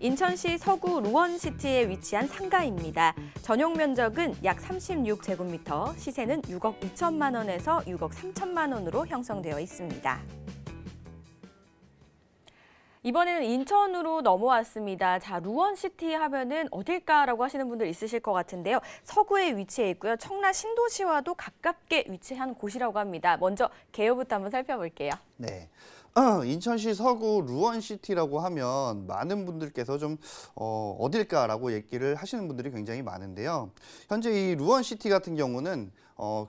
인천시 서구 루원시티에 위치한 상가입니다. 전용 면적은 약 36제곱미터, 시세는 6억 2천만 원에서 6억 3천만 원으로 형성되어 있습니다. 이번에는 인천으로 넘어왔습니다. 자, 루원시티 하면은 어딜까라고 하시는 분들 있으실 것 같은데요. 서구에 위치해 있고요. 청라 신도시와도 가깝게 위치한 곳이라고 합니다. 먼저 개요부터 한번 살펴볼게요. 네. 인천시 서구 루원시티라고 하면 많은 분들께서 좀 어딜까라고 얘기를 하시는 분들이 굉장히 많은데요. 현재 이 루원시티 같은 경우는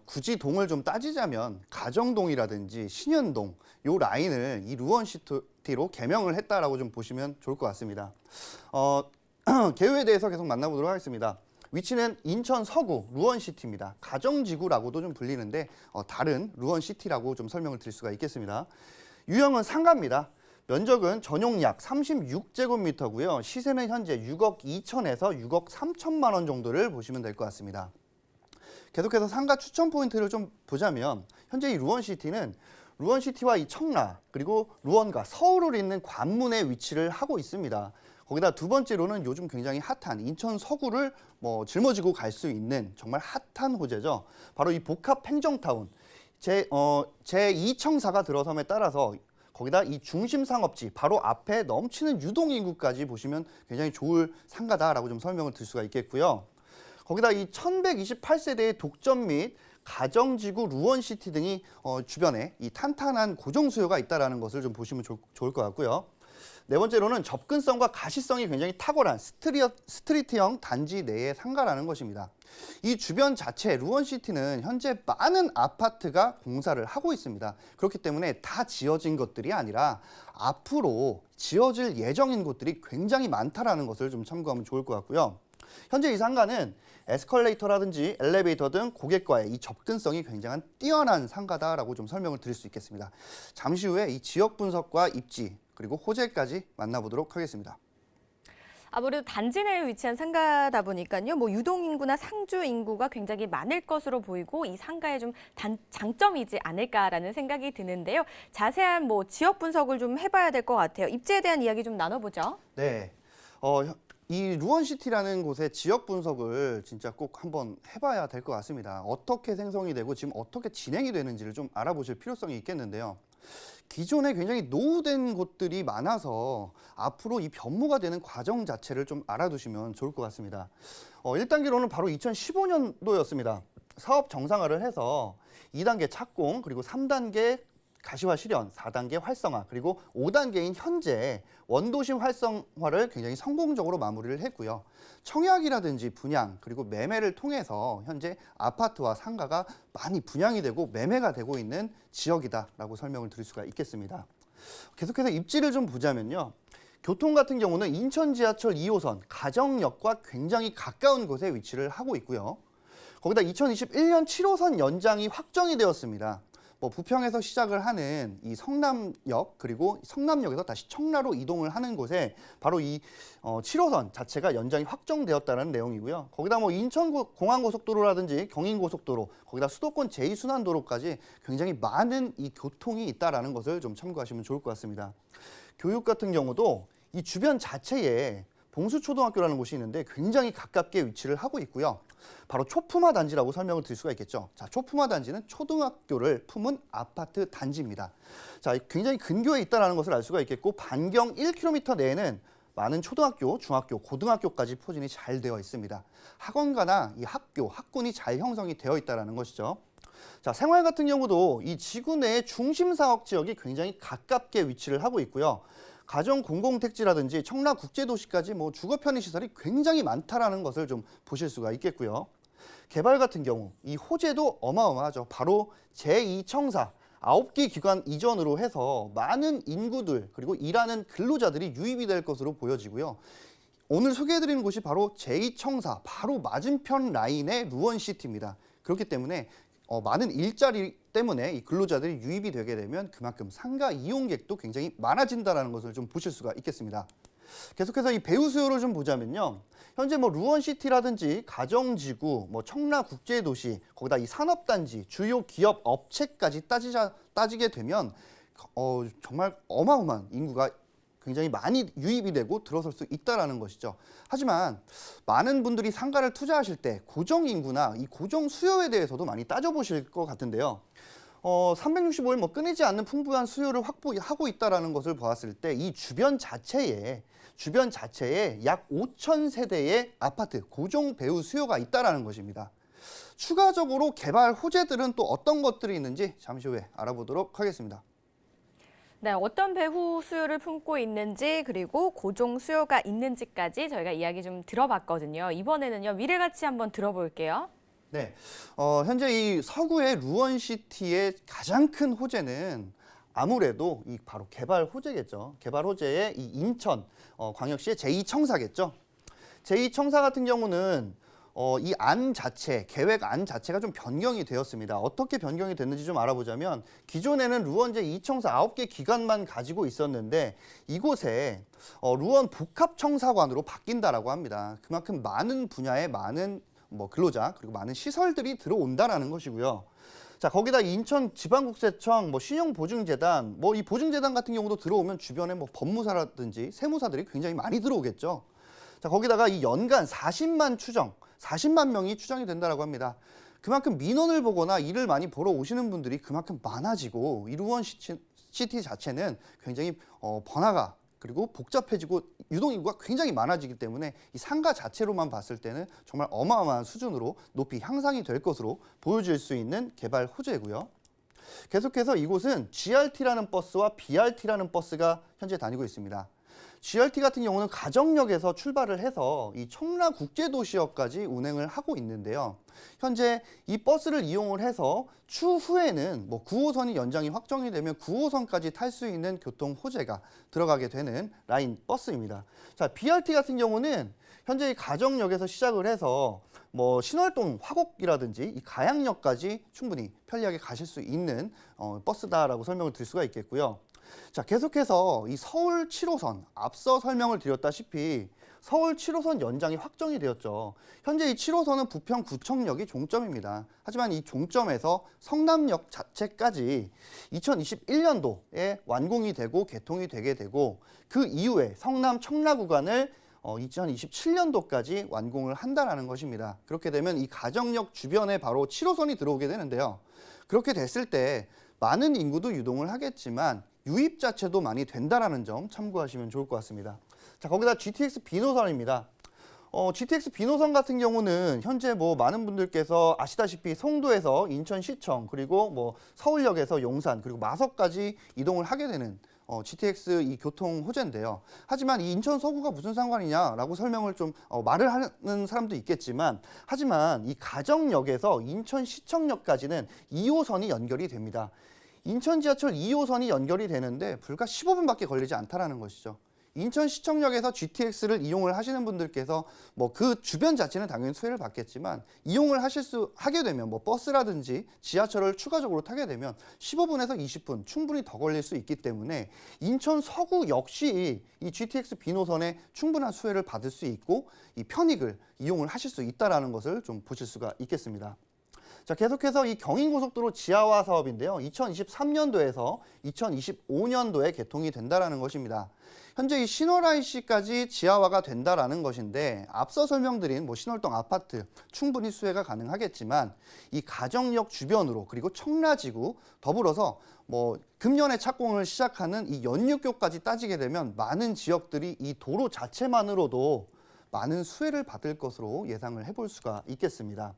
굳이 동을 좀 따지자면 가정동이라든지 신현동 요 라인을 이 루원시티로 개명을 했다라고 좀 보시면 좋을 것 같습니다. 개요에 대해서 계속 만나보도록 하겠습니다. 위치는 인천 서구 루원시티입니다. 가정지구라고도 좀 불리는데 다른 루원시티라고 좀 설명을 드릴 수가 있겠습니다. 유형은 상가입니다. 면적은 전용 약 36제곱미터고요. 시세는 현재 6억 2천에서 6억 3천만 원 정도를 보시면 될 것 같습니다. 계속해서 상가 추천 포인트를 좀 보자면 현재 이 루원시티는 루원시티와 이 청라 그리고 루원과 서울을 잇는 관문에 위치를 하고 있습니다. 거기다 두 번째로는 요즘 굉장히 핫한 인천 서구를 짊어지고 갈 수 있는 정말 핫한 호재죠. 바로 이 복합 행정타운. 제2청사가 들어섬에 따라서 거기다 이 중심 상업지 바로 앞에 넘치는 유동인구까지 보시면 굉장히 좋을 상가다라고 좀 설명을 드릴 수가 있겠고요. 거기다 이 1128세대의 독점 및 가정지구 루원시티 등이 주변에 이 탄탄한 고정 수요가 있다는 것을 좀 보시면 좋을 것 같고요. 네 번째로는 접근성과 가시성이 굉장히 탁월한 스트리트형 단지 내의 상가라는 것입니다. 이 주변 자체 루원시티는 현재 많은 아파트가 공사를 하고 있습니다. 그렇기 때문에 다 지어진 것들이 아니라 앞으로 지어질 예정인 곳들이 굉장히 많다는 것을 좀 참고하면 좋을 것 같고요. 현재 이 상가는 에스컬레이터라든지 엘리베이터 등 고객과의 이 접근성이 굉장히 뛰어난 상가다라고 좀 설명을 드릴 수 있겠습니다. 잠시 후에 이 지역 분석과 입지 그리고 호재까지 만나보도록 하겠습니다. 아무래도 단지 내에 위치한 상가다 보니까요. 유동인구나 상주 인구가 굉장히 많을 것으로 보이고 이 상가의 좀 장점이지 않을까라는 생각이 드는데요. 자세한 지역 분석을 좀 해봐야 될 것 같아요. 입지에 대한 이야기 좀 나눠보죠. 네. 이 루원시티라는 곳의 지역 분석을 진짜 꼭 한번 해봐야 될 것 같습니다. 어떻게 생성이 되고 지금 어떻게 진행이 되는지를 좀 알아보실 필요성이 있겠는데요. 기존에 굉장히 노후된 곳들이 많아서 앞으로 이 변모가 되는 과정 자체를 좀 알아두시면 좋을 것 같습니다. 1단계로는 바로 2015년도였습니다. 사업 정상화를 해서 2단계 착공, 그리고 3단계 가시화 실현, 4단계 활성화, 그리고 5단계인 현재 원도심 활성화를 굉장히 성공적으로 마무리를 했고요. 청약이라든지 분양, 그리고 매매를 통해서 현재 아파트와 상가가 많이 분양이 되고 매매가 되고 있는 지역이다라고 설명을 드릴 수가 있겠습니다. 계속해서 입지를 좀 보자면요. 교통 같은 경우는 인천 지하철 2호선 가정역과 굉장히 가까운 곳에 위치를 하고 있고요. 거기다 2021년 7호선 연장이 확정이 되었습니다. 부평에서 시작을 하는 이 성남역 그리고 성남역에서 다시 청라로 이동을 하는 곳에 바로 이 7호선 자체가 연장이 확정되었다는 내용이고요. 거기다 인천공항고속도로라든지 경인고속도로, 거기다 수도권 제2순환도로까지 굉장히 많은 이 교통이 있다는 것을 좀 참고하시면 좋을 것 같습니다. 교육 같은 경우도 이 주변 자체에 봉수초등학교라는 곳이 있는데 굉장히 가깝게 위치를 하고 있고요. 바로 초품화 단지라고 설명을 드릴 수가 있겠죠. 자, 초품화 단지는 초등학교를 품은 아파트 단지입니다. 자, 굉장히 근교에 있다는 것을 알 수가 있겠고 반경 1km 내에는 많은 초등학교, 중학교, 고등학교까지 포진이 잘 되어 있습니다. 학원가나 이 학군이 잘 형성이 되어 있다는 것이죠. 자, 생활 같은 경우도 이 지구 내의 중심 사업 지역이 굉장히 가깝게 위치를 하고 있고요. 가정 공공택지라든지 청라국제도시까지 주거 편의시설이 굉장히 많다는 것을 좀 보실 수가 있겠고요. 개발 같은 경우 이 호재도 어마어마하죠. 바로 제2청사 9개 기관 이전으로 해서 많은 인구들 그리고 일하는 근로자들이 유입이 될 것으로 보여지고요. 오늘 소개해드리는 곳이 바로 제2청사 바로 맞은편 라인의 루원시티입니다. 그렇기 때문에 많은 일자리 때문에 이 근로자들이 유입이 되게 되면 그만큼 상가 이용객도 굉장히 많아진다는 것을 좀 보실 수가 있겠습니다. 계속해서 이 배우 수요를 좀 보자면요. 현재 루원시티라든지 가정지구, 청라국제도시, 거기다 이 산업단지, 주요 기업 업체까지 따지게 되면 정말 어마어마한 인구가 굉장히 많이 유입이 되고 들어설 수 있다라는 것이죠. 하지만 많은 분들이 상가를 투자하실 때 고정 인구나 이 고정 수요에 대해서도 많이 따져보실 것 같은데요. 365일 뭐 끊이지 않는 풍부한 수요를 확보하고 있다라는 것을 보았을 때 이 주변 자체에 약 5천 세대의 아파트 고정 배우 수요가 있다라는 것입니다. 추가적으로 개발 호재들은 또 어떤 것들이 있는지 잠시 후에 알아보도록 하겠습니다. 네, 어떤 배후 수요를 품고 있는지 그리고 고정 수요가 있는지까지 저희가 이야기 좀 들어봤거든요. 이번에는요, 미래가치 한번 들어볼게요. 네, 현재 이 서구의 루원시티의 가장 큰 호재는 아무래도 이 바로 개발 호재겠죠. 개발 호재의 이 인천 광역시의 제2청사겠죠. 제2청사 같은 경우는 이 안 자체, 계획 안 자체가 좀 변경이 되었습니다. 어떻게 변경이 됐는지 좀 알아보자면 기존에는 루원제 2청사 9개 기관만 가지고 있었는데 이곳에 루원 복합청사관으로 바뀐다라고 합니다. 그만큼 많은 분야의 많은 근로자 그리고 많은 시설들이 들어온다라는 것이고요. 자, 거기다 인천지방국세청, 신용보증재단, 이 보증재단 같은 경우도 들어오면 주변에 법무사라든지 세무사들이 굉장히 많이 들어오겠죠. 자, 거기다가 이 연간 40만 명이 추정이 된다라고 합니다. 그만큼 민원을 보거나 일을 많이 보러 오시는 분들이 그만큼 많아지고 이 루원시티 자체는 굉장히 번화가 그리고 복잡해지고 유동인구가 굉장히 많아지기 때문에 이 상가 자체로만 봤을 때는 정말 어마어마한 수준으로 높이 향상이 될 것으로 보여질 수 있는 개발 호재고요. 계속해서 이곳은 GRT라는 버스와 BRT라는 버스가 현재 다니고 있습니다. GRT 같은 경우는 가정역에서 출발을 해서 이 청라국제도시역까지 운행을 하고 있는데요. 현재 이 버스를 이용을 해서 추후에는 9호선이 연장이 확정이 되면 9호선까지 탈 수 있는 교통 호재가 들어가게 되는 라인 버스입니다. 자, BRT 같은 경우는 현재 이 가정역에서 시작을 해서 신월동 화곡이라든지 이 가양역까지 충분히 편리하게 가실 수 있는 버스다라고 설명을 드릴 수가 있겠고요. 자, 계속해서 이 서울 7호선, 앞서 설명을 드렸다시피 서울 7호선 연장이 확정이 되었죠. 현재 이 7호선은 부평구청역이 종점입니다. 하지만 이 종점에서 성남역 자체까지 2021년도에 완공이 되고 개통이 되게 되고 그 이후에 성남 청라 구간을 2027년도까지 완공을 한다는 것입니다. 그렇게 되면 이 가정역 주변에 바로 7호선이 들어오게 되는데요. 그렇게 됐을 때 많은 인구도 유동을 하겠지만 유입 자체도 많이 된다라는 점 참고하시면 좋을 것 같습니다. 자, 거기다 GTX 비노선입니다. GTX 비노선 같은 경우는 현재 많은 분들께서 아시다시피 송도에서 인천시청 그리고 서울역에서 용산 그리고 마석까지 이동을 하게 되는 GTX 이 교통 호재인데요. 하지만 이 인천 서구가 무슨 상관이냐라고 설명을 좀 말을 하는 사람도 있겠지만 하지만 이 가정역에서 인천시청역까지는 2호선이 연결이 됩니다. 인천 지하철 2호선이 연결이 되는데 불과 15분밖에 걸리지 않다라는 것이죠. 인천시청역에서 GTX를 이용을 하시는 분들께서 그 주변 자체는 당연히 수혜를 받겠지만 이용을 하게 되면 버스라든지 지하철을 추가적으로 타게 되면 15분에서 20분 충분히 더 걸릴 수 있기 때문에 인천 서구 역시 이 GTX 비노선에 충분한 수혜를 받을 수 있고 이 편익을 이용을 하실 수 있다는 것을 좀 보실 수가 있겠습니다. 자, 계속해서 이 경인고속도로 지하화 사업인데요. 2023년도에서 2025년도에 개통이 된다는 것입니다. 현재 이 신월-IC까지 지하화가 된다는 것인데 앞서 설명드린 신월동 아파트 충분히 수혜가 가능하겠지만 이 가정역 주변으로 그리고 청라지구 더불어서 금년에 착공을 시작하는 이 연육교까지 따지게 되면 많은 지역들이 이 도로 자체만으로도 많은 수혜를 받을 것으로 예상을 해볼 수가 있겠습니다.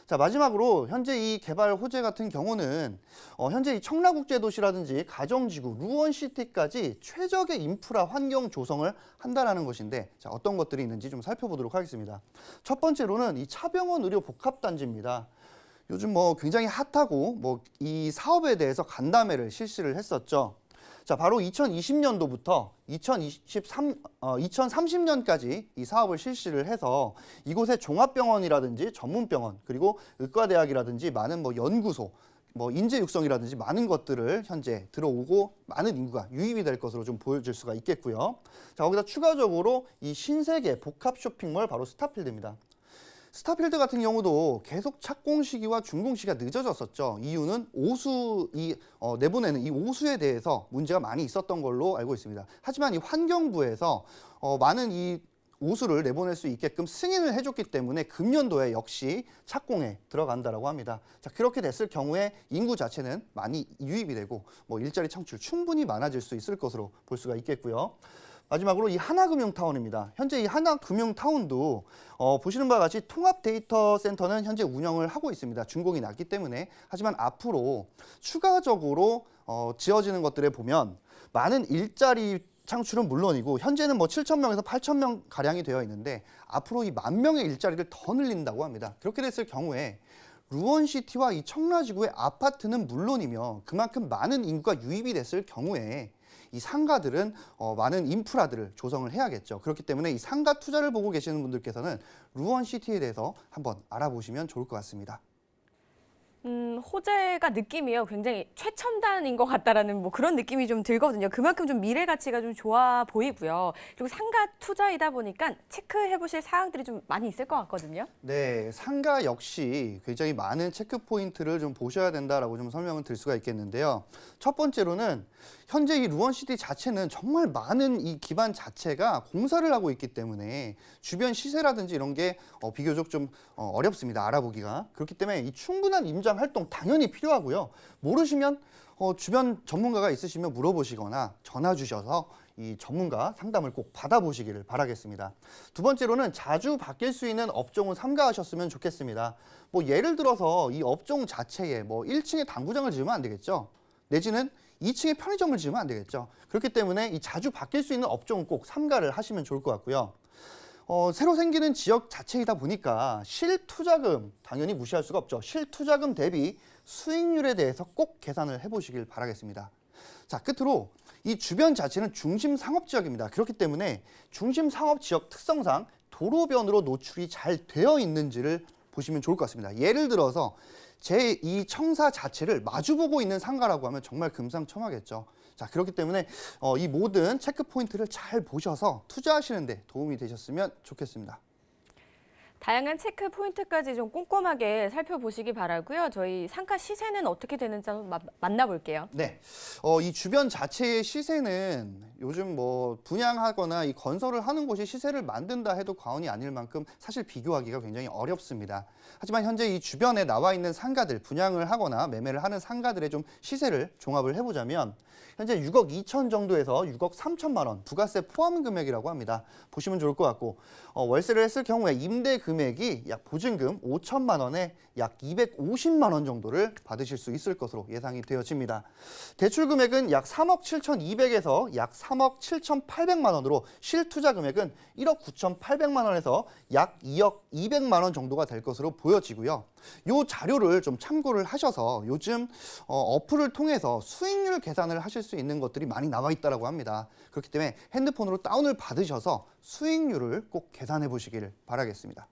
자, 마지막으로 현재 이 개발 호재 같은 경우는 현재 이 청라국제도시라든지 가정지구, 루원시티까지 최적의 인프라 환경 조성을 한다는 것인데 자, 어떤 것들이 있는지 좀 살펴보도록 하겠습니다. 첫 번째로는 이 차병원 의료 복합단지입니다. 요즘 굉장히 핫하고 이 사업에 대해서 간담회를 실시를 했었죠. 자, 바로 2020년도부터 2030년까지 이 사업을 실시를 해서 이곳에 종합병원이라든지 전문병원 그리고 의과대학이라든지 많은 연구소, 인재 육성이라든지 많은 것들을 현재 들어오고 많은 인구가 유입이 될 것으로 좀 보여질 수가 있겠고요. 자, 거기다 추가적으로 이 신세계 복합 쇼핑몰 바로 스타필드입니다. 스타필드 같은 경우도 계속 착공 시기와 준공 시기가 늦어졌었죠. 이유는 내보내는 이 오수에 대해서 문제가 많이 있었던 걸로 알고 있습니다. 하지만 이 환경부에서 많은 이 오수를 내보낼 수 있게끔 승인을 해줬기 때문에 금년도에 역시 착공에 들어간다라고 합니다. 자, 그렇게 됐을 경우에 인구 자체는 많이 유입이 되고 일자리 창출 충분히 많아질 수 있을 것으로 볼 수가 있겠고요. 마지막으로 이 하나금융타운입니다. 현재 이 하나금융타운도 보시는 바와 같이 통합 데이터 센터는 현재 운영을 하고 있습니다. 준공이 났기 때문에. 하지만 앞으로 추가적으로 지어지는 것들에 보면 많은 일자리 창출은 물론이고 현재는 7,000명에서 8,000명 가량이 되어 있는데 앞으로 이 10,000명의 일자리를 더 늘린다고 합니다. 그렇게 됐을 경우에 루원시티와 이 청라지구의 아파트는 물론이며 그만큼 많은 인구가 유입이 됐을 경우에 이 상가들은 많은 인프라들을 조성을 해야겠죠. 그렇기 때문에 이 상가 투자를 보고 계시는 분들께서는 루원시티에 대해서 한번 알아보시면 좋을 것 같습니다. 호재가 느낌이요. 굉장히 최첨단인 것 같다라는 그런 느낌이 좀 들거든요. 그만큼 좀 미래 가치가 좀 좋아 보이고요. 그리고 상가 투자이다 보니까 체크해 보실 사항들이 좀 많이 있을 것 같거든요. 네, 상가 역시 굉장히 많은 체크 포인트를 좀 보셔야 된다라고 좀 설명을 드릴 수가 있겠는데요. 첫 번째로는 현재 이 루원시티 자체는 정말 많은 이 기반 자체가 공사를 하고 있기 때문에 주변 시세라든지 이런 게 비교적 좀 어렵습니다. 알아보기가. 그렇기 때문에 이 충분한 임장 활동 당연히 필요하고요. 모르시면 주변 전문가가 있으시면 물어보시거나 전화 주셔서 이 전문가 상담을 꼭 받아보시기를 바라겠습니다. 두 번째로는 자주 바뀔 수 있는 업종을 삼가하셨으면 좋겠습니다. 예를 들어서 이 업종 자체에 1층에 당구장을 지으면 안 되겠죠. 내지는 2층에 편의점을 지으면 안 되겠죠. 그렇기 때문에 이 자주 바뀔 수 있는 업종은 꼭 삼가를 하시면 좋을 것 같고요. 새로 생기는 지역 자체이다 보니까 실투자금 당연히 무시할 수가 없죠. 실투자금 대비 수익률에 대해서 꼭 계산을 해보시길 바라겠습니다. 자, 끝으로 이 주변 자체는 중심 상업 지역입니다. 그렇기 때문에 중심 상업 지역 특성상 도로변으로 노출이 잘 되어 있는지를 보시면 좋을 것 같습니다. 예를 들어서 제 이 청사 자체를 마주보고 있는 상가라고 하면 정말 금상첨화겠죠. 자, 그렇기 때문에 이 모든 체크 포인트를 잘 보셔서 투자하시는 데 도움이 되셨으면 좋겠습니다. 다양한 체크 포인트까지 좀 꼼꼼하게 살펴보시기 바라고요. 저희 상가 시세는 어떻게 되는지 한번 만나볼게요. 네, 이 주변 자체의 시세는 요즘 분양하거나 이 건설을 하는 곳이 시세를 만든다 해도 과언이 아닐 만큼 사실 비교하기가 굉장히 어렵습니다. 하지만 현재 이 주변에 나와 있는 상가들, 분양을 하거나 매매를 하는 상가들의 좀 시세를 종합을 해보자면 현재 6억 2천 정도에서 6억 3천만 원 부가세 포함 금액이라고 합니다. 보시면 좋을 것 같고 월세를 했을 경우에 임대 금액이 약 보증금 5천만 원에 약 250만 원 정도를 받으실 수 있을 것으로 예상이 되어집니다. 대출 금액은 약 3억 7,200에서 약 3억 7,800만 원으로 실투자 금액은 1억 9,800만 원에서 약 2억 200만 원 정도가 될 것으로 보여지고요. 이 자료를 좀 참고를 하셔서 요즘 어플을 통해서 수익률 계산을 하실 수 있는 것들이 많이 나와 있다고 합니다. 그렇기 때문에 핸드폰으로 다운을 받으셔서 수익률을 꼭 계산해 보시기를 바라겠습니다.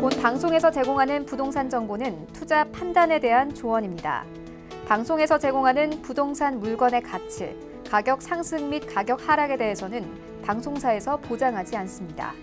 본 방송에서 제공하는 부동산 정보는 투자 판단에 대한 조언입니다. 방송에서 제공하는 부동산 물건의 가치, 가격 상승 및 가격 하락에 대해서는 방송사에서 보장하지 않습니다.